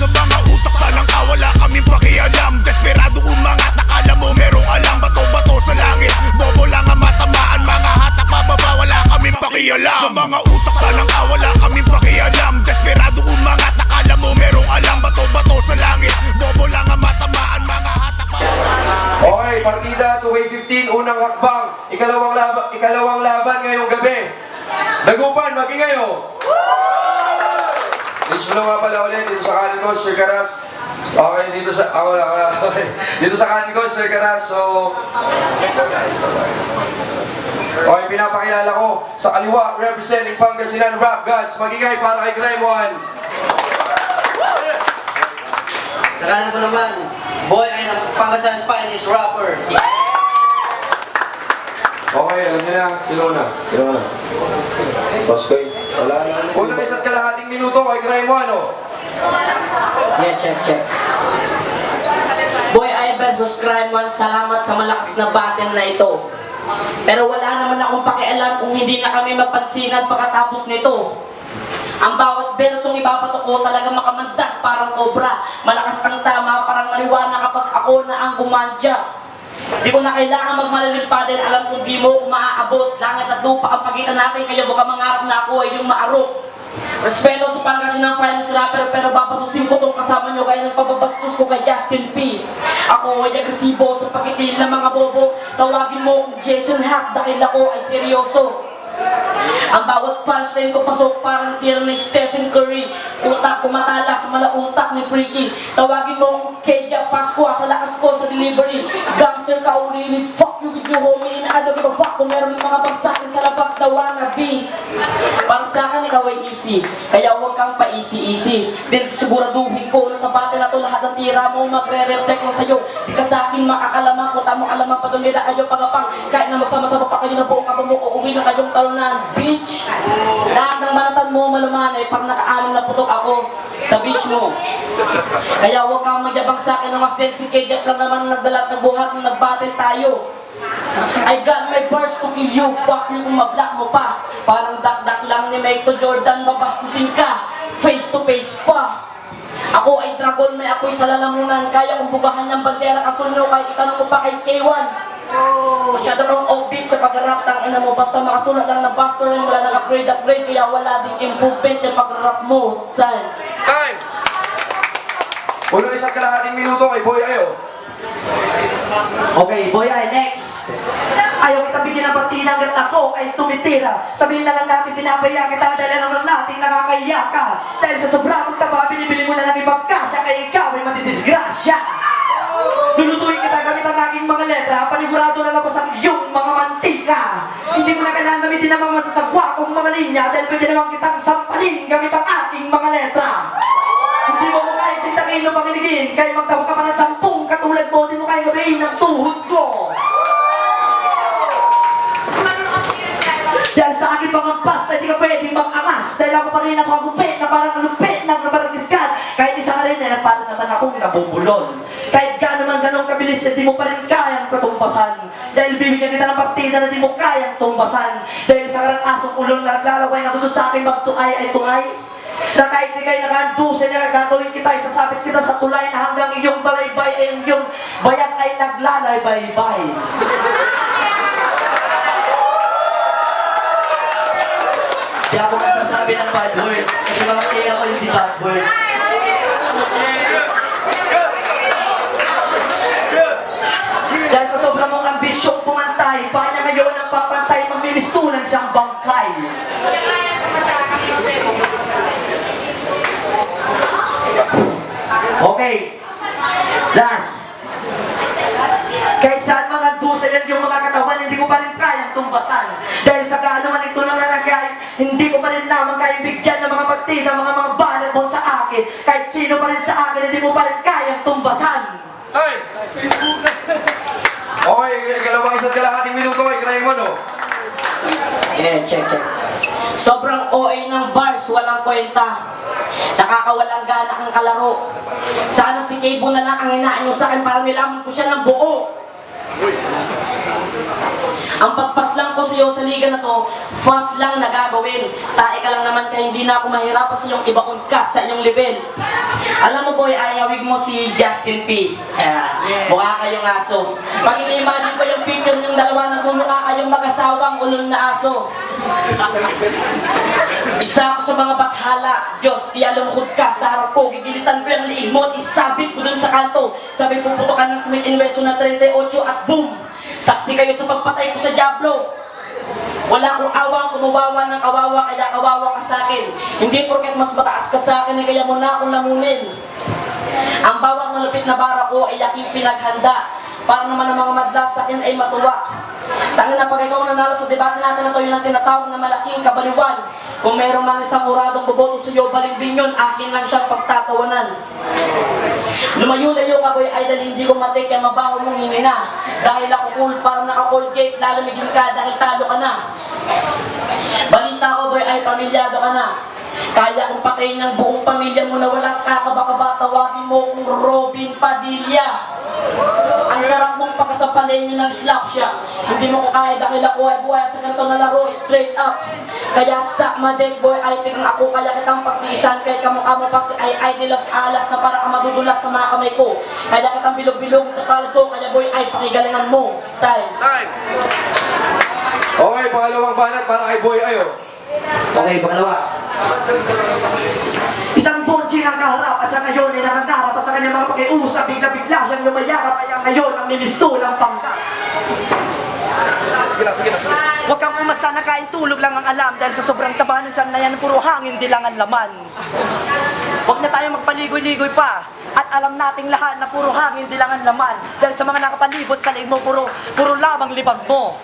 Sa mga utak talang wala kaming pakialam. Desperado umangat, akala mo merong alam. Bato-bato sa langit, bobo lang ang matamaan. Mga hatak pababa, wala kaming pakialam. Sa mga utak talang wala kaming pakialam. Desperado umangat, akala mo merong alam. Bato-bato sa langit, bobo lang ang matamaan. Mga hatak pababa. Okay, partida 2K15, unang hakbang. Ikalawang laban ngayong gabi. Dagupan, magingayo. Dito nga pala ulit, dito sa kanin ko, Sir Karas. Okay, dito sa... wala. Okay. Dito sa kanin ko, Sir Karas. So... Okay, pinapakilala ko sa kaliwa, representing Pangasinan Rap Gods. Magingay para kay Crime One. Sa kanan ko naman, boy ay Pangasinan finest rapper. Okay, alam niyo na. Sino na? Toskoy. Wala na. Unang isa't kalahating minuto kay Crime One, oh. Yeah, check. Boy I versus Crime One, salamat sa malakas na battle na ito. Pero wala naman akong pakialam kung hindi na kami mapansinan pagkatapos nito. Ang bawat bersong ibabato ko talaga makamandag parang cobra. Malakas ang tama parang marijuana kapag ako na ang gumandya. Di ko na kailangan magmalalim pa din, alam kong di mo maaabot. Langit at lupa ang pagitan natin, kaya baka mangarap na ako ay yung maarok. Respeto sa Pangasinan finest rapper, pero babasusin ko tong kasama nyo gaya ng pababastos ko kay Justin P. Ako ay agresibo sa pagitil ng mga bobo. Tawagin mo kung Jason Hack dahil ako ay seryoso. Ang bawat punchline ko pasok parang tira ni Stephen Curry. Utak ko matala sa malautak ni Freaky. Tawagin mo kung Keja Pasqua sa lakas ko sa delivery. Gangster ka o really, fuck you with you homie. And I don't give a fuck kung meron mga bagsakin sa labas na wannabe. Para sa akin ikaw ay easy, kaya huwag kang pa-easy-easy. Dahil siguraduhin ko na sa battle na to lahat ng tira mo magre-reflect lang sa'yo. Di ka sa akin makakalamang kung tamang alamang padumira ayaw pagapang. Kahit na magsama-sama pa kayo na buong kabamo o uwi na kayong talunan. Bitch! Lahat ng manatan mo malumanay pag nakaalim na putok ako sa beach mo. Kaya huwag kang magyabang sa akin na mas din si Kejap lang naman nagdalat na buhat nung nag-battle tayo. I got my bars to kill you, fuck you kung mablock mo pa. Parang dak-dak lang ni Michael Jordan, mabastusin ka, face to face pa. Ako ay dragon, may apoy sa lalamunan. Kaya kong bugahan ng bandera kasunyo, kahit itanong mo pa kay K1. Masyado kang offbeat sa pag-rap, tang ina mo. Basta makasulat lang ng buster rin, wala nang upgrade, kaya wala ding improvement yung pag-rap mo. Time! Unang isa't kalahating minuto kay Boy Ayo. Okay, boy ay next. Ayaw kita bigyan ng partida hanggat ako ay tumitira. Sabihin na lang natin pinapaya kita dahil naman natin nakakaya ka. Dahil sa sobrang taba, binibili mo na lang ibang kasya kaya ikaw ay matidisgrasya. Lulutuin kita gamit ang aking mga letra, panigurado na labas ang iyong mga mantika. Hindi mo na kailangan gamitin ang mga masasagwa kong mga linya dahil pwede naman kitang sampalin gamit ang aking mga letra. Hindi mo kaya sintangin o pakinigin, kaya magtawag ka pa ng 10 katulad mo, hindi mo kaya gabihin ang tuhod ko. Dahil sa aking mga basta, hindi ka pwedeng mag-angas. Dahil ako pa rin ako agupit na parang alupit na nabaragkiskan. Kahit isa ka rin na parang naman akong nabubulol. Kahit gano'n man ganong kabilis, hindi mo pa rin kayang katumbasan. Dahil bibigyan kita ng partida na hindi mo kayang tumbasan. Dahil sa karang asong ulong na naglalaway na gusto sa aking magtuay ay tuay. Na kahit sigay nakahandusin niya, gagawin kita, isasabit kita sa tulay na hanggang iyong balaybay ay iyong bayak ay naglalaybay-bay. Di ako magsasabi ng bad words, kasi mga kaya ko yung di bad words. Dahil sa sobrang mong ambisyong pumantay, pa niya ngayon ang papantay, mamimistulan siyang bangkay. Okay, last. Kahit saan mga dusa yan yung mga katawan, hindi ko pa rin kayang tumbasan. Dahil sa kaanuman ito nang nangyay, hindi ko pa rin naman kayang bigyan ng mga partida, mga balat mo sa akin. Kahit sino pa rin sa akin, hindi mo pa rin kayang tumbasan. Ay! Okay, ikalawang isa't kalahating minuto kay Crime One, oh. Yeah, check. Sobrang OA ng bars, walang kwenta. Nakakawalang gana ang kalaro. Sana si Kebo na lang ang hinaan nyo sa akin para nilaman ko siya ng buo. Ang pagpaslang ko sa iyo sa liga na to, fast lang na gagawin. Tae ka lang naman kaya hindi na ako mahirapan sa iyong ibakong kas sa iyong level. Alam mo boy, ayawig mo si Justin P. Mukha kayong aso. Pag ini-imagine ko yung picture yung dalawa, nagmumukha kayong mag-asawang ulol na aso. Isa ako sa mga bathala. Diyos, kaya lumukod ka sa harap ko. Gigilitan ko yung liig mo at isabit ko dun sa kanto. Sabi puputokan ng Smith & Wesson na 38 at boom! Saksi kayo sa pagpatay ko sa Diablo. Wala akong awang kumuwawa ng kawawa, kaya kawawa ka sa akin. Hindi porket mas mataas ka sa akin, kaya mo na akong lamunin. Ang bawang malupit na bara ko ay aking pinaghanda. Para naman ang mga madlas sa akin ay matuwa. Tangin na pag ikaw nanalo sa debate natin na to, yun ang tinatawag na malaking kabaliwan. Kung mayroong man isang uradong boboto sa iyo, balimbing yun, akin lang siyang pagtatawanan. Lumayo-layo ka boy idol, hindi ko matik kaya mabaho mong hingina. Dahil ako cool, parang naka-colgate, lalamigin ka dahil talo ka na. Balita ko boy ay pamilyado ka na. Kaya kong patayin ng buong pamilya mo na walang kakaba-kaba, tawagin mo kong Robin Padilla. Ang sarap mong pagkasampalin nyo ng slap siya. Hindi mo ko kaya dahil ako ay buhay sa ganito na laro, straight up. Kaya sa madeg boy ay tingnan ako, kaya kitang pagtiisan. Kaya kamukha mo pa si ay nilas alas na para ka madudulas sa mga kamay ko. Kaya kitang bilog-bilog sa palad ko, kaya boy ay pakigalingan mo. Time. Okay, pangalawang banat para kay Boy Ayo. Okay, pangalawa. Isang bonjing ang kaharap at sa ngayon ay nangangarap at sa kanyang mga pakiusap, bigla-bigla siyang lumayakap, kaya ngayon ang nilistulang pangkat. Huwag kang umasa na kain tulog lang ang alam dahil sa sobrang taba ng tiyan na yan puro hangin di lang ang laman. Huwag na tayo magpaligoy-ligoy pa at alam nating lahat na puro hangin di lang ang laman dahil sa mga nakapalibot sa leeg mo puro lamang libag mo.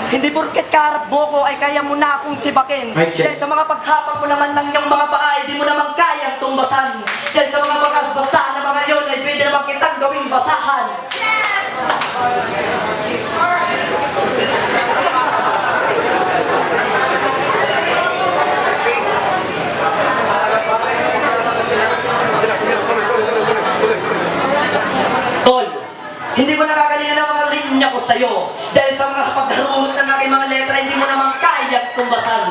Hindi porket kaharap mo ko ay kaya mo na akong sibakin. Dahil sa mga paghapak mo naman ng iyong mga paa ay di mo naman kayang tumbasan. Dahil sa mga pagkasbasa na mga yon ay pwede naman kitang gawing basahan. Tol, hindi ko nakakalingan ang mga linya ko sa'yo. Dahil sa mga pagharunot ng aking mga letra, hindi mo naman kaya tumbasan.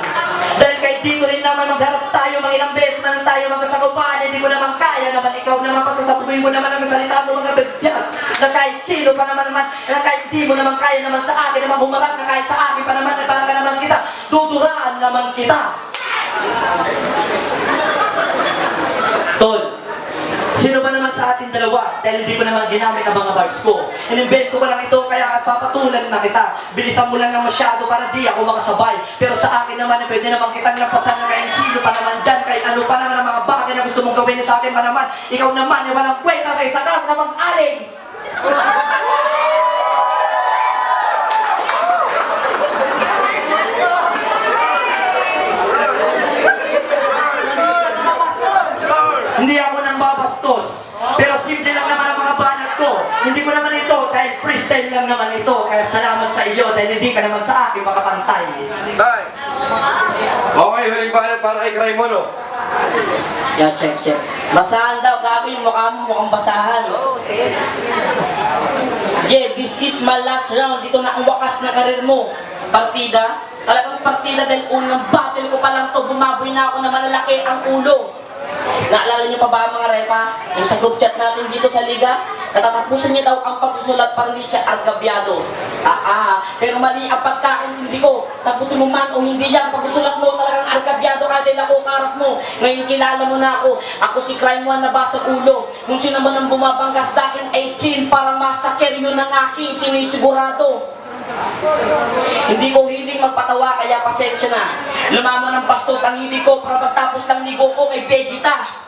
Dahil kahit di ko rin naman magharap tayo, mga ilang beses na lang tayo magkasakupan, hindi ko naman kaya naman ikaw naman pasasabuhin mo naman ang salita mo mga bedyak. Na kahit sino pa naman, na kahit di mo naman kaya naman sa akin, naman humarap na kahit sa akin pa naman, na parang ka naman kita, tuturaan naman kita. Tol, sino ba naman sa ating dalawa? Dahil hindi ko naman ginamit ang mga bars ko. In-invent ko pa lang ito, kaya papatulan na kita. Bilisan mo lang na masyado para di ako makasabay. Pero sa akin naman, pwede naman kitang napasan na kahit sino pa naman dyan. Kahit ano pa naman ang mga bagay na gusto mong gawin sa akin pa naman. Ikaw naman, walang kwenta kay sakang namang aling. Hindi ako nang babastos. Pero simple lang naman ang mga banat ko. Hindi ko naman ito, dahil freestyle lang naman ito. Kaya salamat sa iyo, dahil hindi ka naman sa akin makapantay. Okay, huling banat para kay Craimono. Yeah, check. Basahan daw, gago yung mukha mo, mukhang basahan. Yeah, this is my last round. Dito na ang wakas na karir mo. Partida. Talagang partida dahil unang battle ko pa lang to, bumaboy na ako na malalaki ang ulo. Naalala niyo pa ba mga repa? Yung sa group chat natin dito sa liga, katatapusan niya daw ang pagsusulat para hindi siya argabyado. Pero mali ang pagkaintindi ko. Tapusin mo man o hindi yan, pagsusulat mo talagang argabyado ka dahil ako karap mo. Ngayon kilala mo na ako. Ako si Crime One na basag ulo. Kung sino man ang bumabanggas sa akin ay kill para masakir yun ang aking sinisigurado. Hindi ko hiling magpatawa kaya pasensya na. Lumaman ng bastos ang hilig ko para pagtapos ng ligo ko kay Vegeta.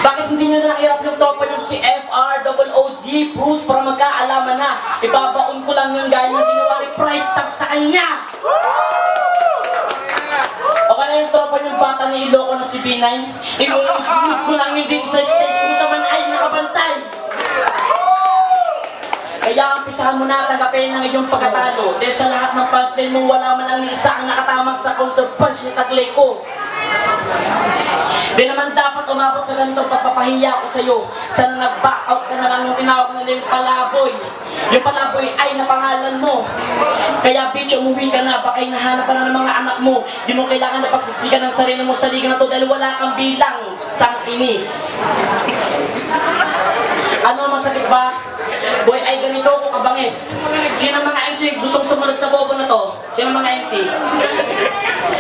Bakit hindi nyo na nakirap yung tropa yung si FR, OOZ, Bruce para magkaalaman na? Ibabaon ko lang yung gaya ng ginawa ni price tag sa kanya. O kaya yung tropa yung bata ni Iloko na si B9, inulog ko lang yung dito sa stage kung sa man ay nakabantay. Kaya umpisahan mo na tanggapin ang iyong pagkatalo. Dahil sa lahat ng punchline mo, wala man lang ni isa ang nakatama sa counter punch na taglay ko. Di naman dapat umabot sa ganito pagpapahiya ko sa'yo. Sana nag-back out ka na lang nung tinawag nila yung palaboy. Yung palaboy ay napangalan mo. Kaya bitch, umuwi ka na, baka hinahanap ka na ng mga anak mo. Di mo kailangan na pagsisikan ng sarili mo sa liga na to dahil wala kang bilang. Tang inis. Ano, masakit ba? Boy, ay ganito ko kabangis. Sino mga MC gustong sumunod sa bobo na to? Sino mga MC?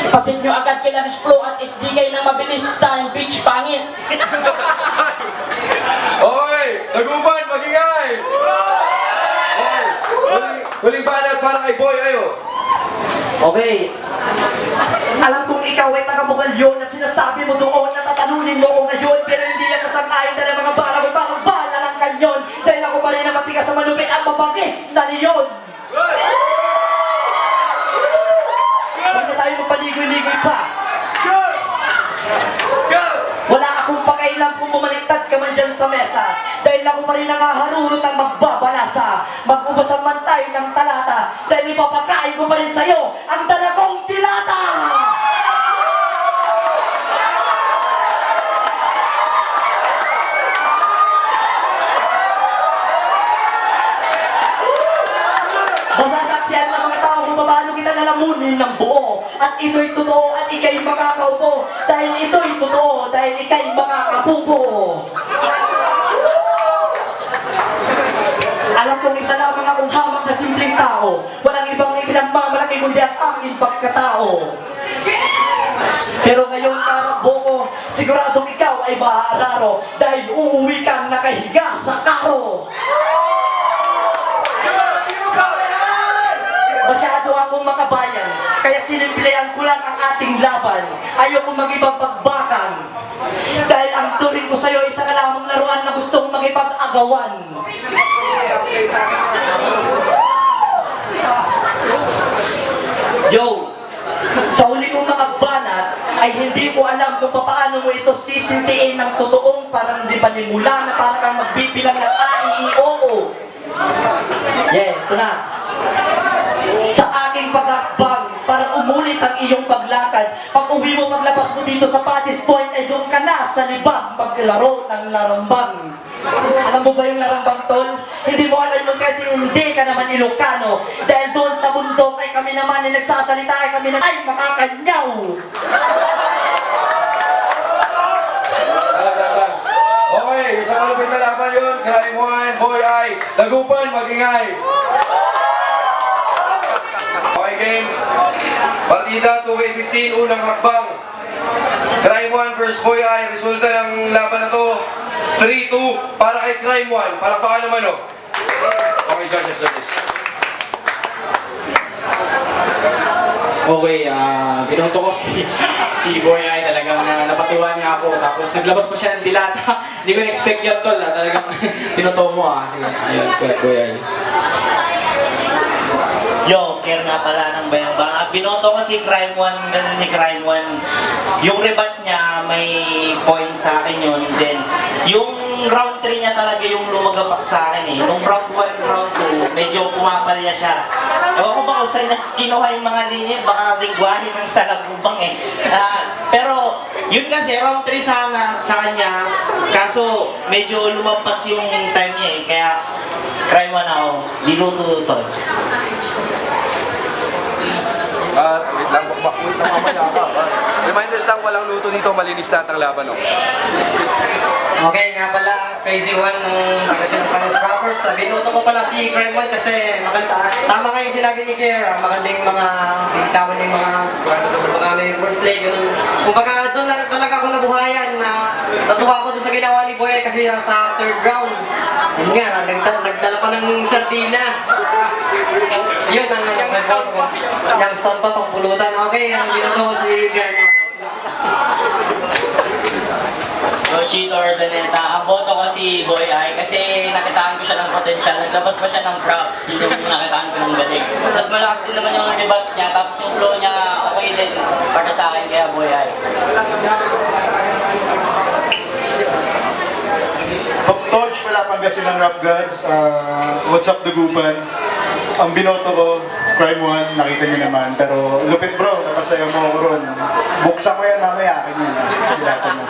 Pasit nyo agad kila Rich Flow at SDK na mabilis time bitch pangit. Okay, Taguban, magingay! Okay, huling banat para kay Boy Ayo. Okay. Alam kong ikaw ay taga-Bugalyon at sinasabi mo doon na tatalunin mo ko ngayon, pero hindi yan kasangkain dahil mga bala ko parang bala ng kanyon dahil ako pa rin na matigas sa malupit at mabangis na leon. Huwag na tayo magpaligoy-ligoy pa. Wala akong pakailan kung bumaliktad ka man dyan sa mesa dahil ako pa rin nangaharurot ang magbabalasa. Magbubusan man tayo ng talata dahil ipapakain ko pa rin sa'yo ang dalagong dilata! Masasaksiyan ng mga tao kung paano kita nalamunin ng buo at ito'y totoo at ika'y makakaupo dahil ito'y totoo dahil ika'y makakapupo. Alam kong isa lamang akong hamak na simpleng tao. Walang ibang ipinagmamalaki kundi ang aking pagkatao. Pero ngayon karabo ko, siguradong ikaw ay maaararo dahil uuwi kang nakahiga sa karo. Masyado akong makabayan, kaya sinimplihan ko lang ang ating laban. Ayoko mag-ibang pagbakan. Dahil ang turing ko sa'yo ay isa ka lamang laruan na gustong magipag-agawan. Yo! Sa uli kong mga banat, ay hindi ko alam kung paano mo ito sisintiin ng totoong parang di panimula na parang kang magbibilang ng A-I-E-O-O. Yeah, ito na. Sa aking pagakbang, parang umulit ang iyong paglakad. Pag uwi mo, paglabas mo dito sa Patty's Point, ay doon ka na sa libag maglaro ng larambang. Alam mo ba yung larambang, tol? Hindi mo alam mo kasi hindi ka naman Ilocano. Dahil doon sa bundok ay kami naman ay nagsasalita ay kami na ay makakanyaw. Okay, isang malupit na laban yun. Crime 1, Boy Ay. Taguban, magingay. Okay, game. Partida 2K15, unang hakbang. Crime 1 versus Boy Ay. Resulta ng laban na to, 3-2 para kay Crime 1. Palakpakan naman, oh. Okay, judges. Okay, binunto ko si Boy Ay, talagang napatuwa niya ako. Tapos naglabas pa siya ng dilata. Hindi ko na-expect yan, tol. Talagang tinuto mo, Sige, ayun, Boy Ay. Yo, care nga pala ng bayang-bang. Binoto ko si Crime 1 kasi si Crime 1, yung rebat niya may point sa akin yun. Then, yung round 3 niya talaga yung lumagapak sa akin eh. Nung round 1, round 2, medyo pumapalya siya. Ewan ko ba kung saan niya kinuha yung mga linya, baka lingwahin ng salagubang eh. Pero, yun kasi, round 3 sana sa kanya, kaso medyo lumampas yung time niya eh. Kaya, Crime 1 ako, diluto-luto. Wait lang, wait lang mamaya ka. Reminders lang, walang luto dito, malinis lahat ang laban, oh. Okay nga pala, Crazy One ng kasi ng Panis Rappers. Binuto ko pala si Crime One kasi maganda. Tama nga yung sinabi ni Kier, maganda yung mga binitawan yung mga may wordplay, ganun. Kumbaga doon na talaga ako nabuhayan na natuwa ko dun sa ginawa ni Boy kasi sa third round. Yun nga, nagdala pa ng sardinas. Yun ang nag-round ko. Yung stone pa pang pulutan. Okay, ang binuto ko si Crime One. Chito Urbaneta. Ang boto ko si Boy Ay kasi nakitaan ko siya ng potential. Naglabas pa siya ng props. Yun yung nakitaan ko ng galing. Tapos malakas din naman yung debates niya. Tapos yung flow niya okay din para sa akin kaya Boy Ay. Torch pala Pangasinan Rap Gods. What's up, Dagupan? Ang binoto ko, Crime 1, nakita niyo naman. Pero lupit bro, pinapasaya mo ako ron. Buksan ko yan mamaya, akin yun. Dilata mo.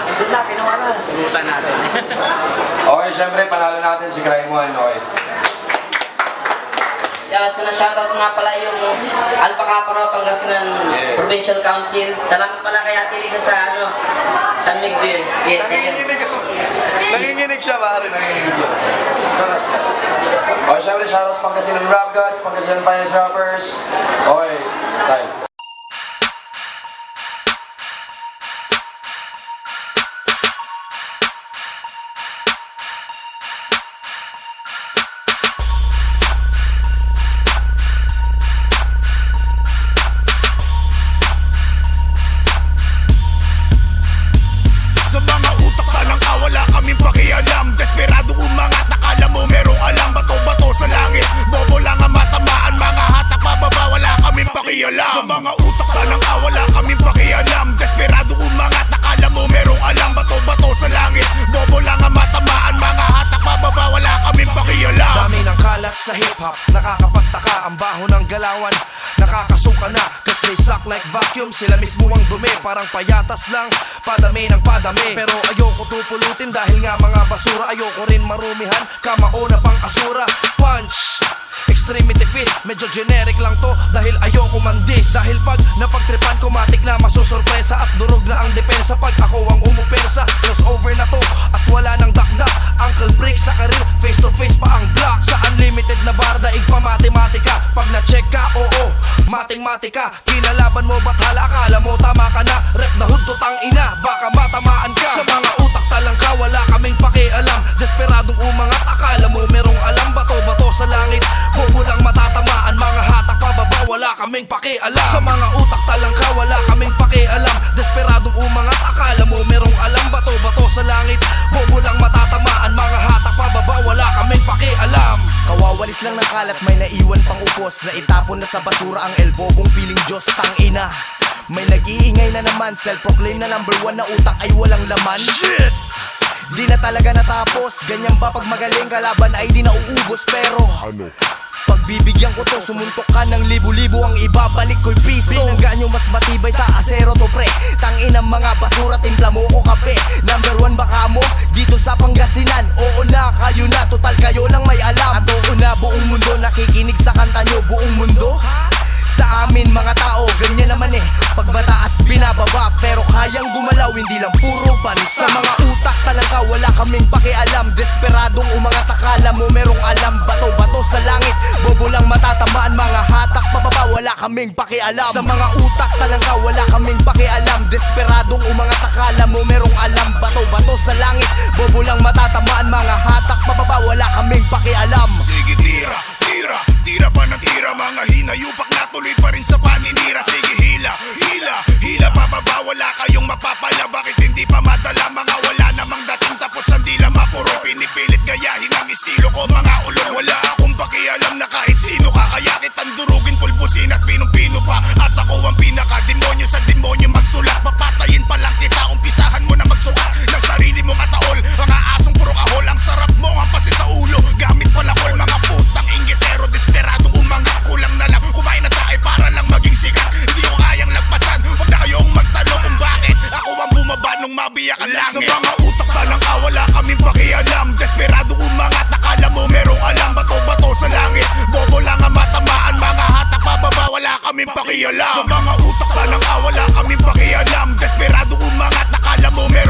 Okay, syempre, panalo natin si Crime One, okay. Shoutout nga pala yung Alpha Kappa Pangasinan Provincial Council. Salamat pala kay Ate Lisa sa San Miguel. Nanginginig siya, pare, nanginginig siya. Okay, syempre, shoutouts Pangasinan Rap Gods, Pangasinan Finest Rappers. Okay, time. Sa mga utak talang wala kaming pakialam. Desperado umangat, akala mo merong alam. Bato-bato sa langit, bobo lang ang matamaan. Mga hatak pababa, wala kaming pakialam. Sa mga utak talang wala kaming pakialam. Desperado umangat, akala mo merong alam. Bato-bato sa langit, bobo lang ang matamaan. Mga hatak pababa, wala kaming pakialam. Dami ng kalat sa hip-hop, nakakapagtaka ang baho ng galawan. Nakakasuka na, cause they suck like vacuum. Sila mismo ang dumi, parang payatas lang. Padami ng padami, pero ayoko tupulutin dahil nga mga basura. Ayoko rin marumihan, kamauna pang asura. Punch! Extremity fist, medyo generic lang to dahil ayoko mandis. Dahil pag napagtripan ko matik na masusurpresa at durog na ang depensa pag ako ang umupensa. Crossover na to at wala nang dakdak. Uncle break sa karir, face to face pa ang block. Sa unlimited na bar, daig pa matematika. Pag na-check ka, oo, mating-matika. Kinalaban mo ba't hala, akala mo tama ka na. Rep na hood to tang ina, baka matamaan ka. Sa mga utak talang ka, wala kaming pakialam. Desperadong umangat, akala mo merong alam. Bato-bato sa langit, bobo lang matatamaan. Mga hatak pababa, wala kaming pakialam. Sa mga utak talang ka, wala kaming pakialam. Desperadong umangat, akala mo merong alam. Bato-bato sa langit, bobo lang matatamaan. Mga hatak pababa, wala kaming pakialam. Kawawalis lang ng kalat, may naiwan pang upos. Na itapon na sa basura ang elbogong piling Diyos, tangina. May nag-iingay na naman, self-proclaim na number 1 na utak ay walang laman. Shit! Di na talaga natapos, ganyan pa pag magaling kalaban ay di nauubos. Pero pagbibigyan ko to, sumuntok ka ng libo-libo, ang ibabalik ko'y piso. Binangga nyo mas matibay sa asero to pre. Tangin ang mga basura, timpla mo ko kape. Number 1 baka mo, dito sa Pangasinan. Oo na, kayo na, total kayo lang may alam. At oo na, buong mundo nakikinig sa kanta nyo. Buong mundo? Sa amin mga tao, ganyan naman eh. Pag mataas binababa, pero kayang gumalaw, hindi lang puro panik. Sa mga utak talangka, wala kaming pakialam. Desperadong umangat, akala mo merong alam. Bato-bato sa langit, bobo lang matatamaan. Mga hatak pababa, wala kaming pakialam. Sa mga utak talangka, wala kaming pakialam. Desperadong umangat, akala mo merong alam. Bato-bato sa langit, bobo lang matatamaan. Mga hatak pababa, wala kaming pakialam. Sige tira, tira, tira pa ng tira. Mga hinayupak na tuloy pa rin sa paninira. Sige hila, hila, hila pababa. Wala kayong mapapala, bakit hindi pa madala? Mga wala namang dating tapos ang dila mapuro. Pinipilit gayahin ang estilo ko mga ulol. Wala akong pakialam na kahit sino ka. Kaya kitang durugin, pulbusin at pinong-pino pa. At ako ang pinaka-demonyo sa demonyo magsulat. Papatayin pa lang kita, umpisahan mo na magsukat ng sarili mong kataol. Mga asong puro kahol, ang sarap mo ang pasi sa ulo. Gamit palakol, mga putang inggitero. Desperadong umangat, kulang na lang kumain na tayo para lang maging sikat. Hindi ko kayang lagpasan, huwag na kayong magtanong kung bakit ako ang bumaba nung mabiyak ang langit. Sa mga utak talang wala kaming pakialam. Desperado umangat, akala mo merong alam. Bato-bato sa langit, bobo lang ang matamaan. Mga hatak pababa, wala kaming pakialam. Sa mga utak talang wala kaming pakialam. Desperado umangat, akala mo merong